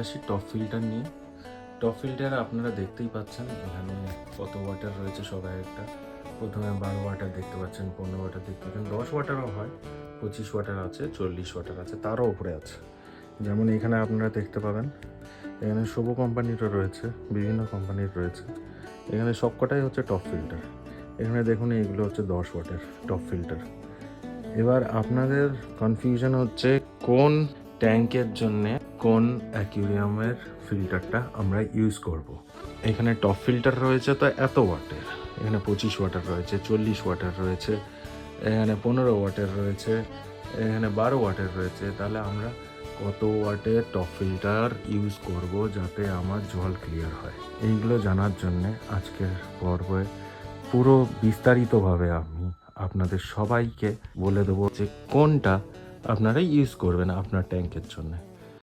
আসি top filter নিয়ে। Top filter আপনারা দেখতেই পাচ্ছেন এখানে কত ওয়াটার রয়েছে সবাই একটা। প্রথমে 12 ওয়াটার দেখতে পাচ্ছেন, 15 ওয়াটার দেখতে পাচ্ছেন, 10 ওয়াটারও হয়, 25 ওয়াটার আছে, 40 ওয়াটার আছে, তারও উপরে আছে। যেমন এখানে আপনারা দেখতে পাবেন, এখানে শুভ কোম্পানিরও রয়েছে, বিভিন্ন কোম্পানির রয়েছে। এখানে সবকটাই হচ্ছে টপ ফিল্টার। এখানে দেখুন এইগুলো হচ্ছে 10 ওয়াটের টপ ফিল্টার। এবার আপনাদের কনফিউশন হচ্ছে কোন ট্যাঙ্কের জন্যে কোন অ্যাকুরিয়ামের ফিল্টারটা আমরা ইউজ করব। এখানে টপ ফিল্টার রয়েছে তো এত ওয়াটের, এখানে 25 ওয়াটার রয়েছে, 40 ওয়াটার রয়েছে, এখানে 15 ওয়াটের রয়েছে, এখানে 12 ওয়াটের রয়েছে। তাহলে আমরা কত ওয়াটের টপ ফিল্টার ইউজ করব যাতে আমার জল ক্লিয়ার হয়, এইগুলো জানার জন্যে আজকের পর্বে পুরো বিস্তারিতভাবে আমি আপনাদের সবাইকে বলে দেবো যে কোনটা আপনারা ইউজ করবেন আপনার ট্যাঙ্কের জন্য।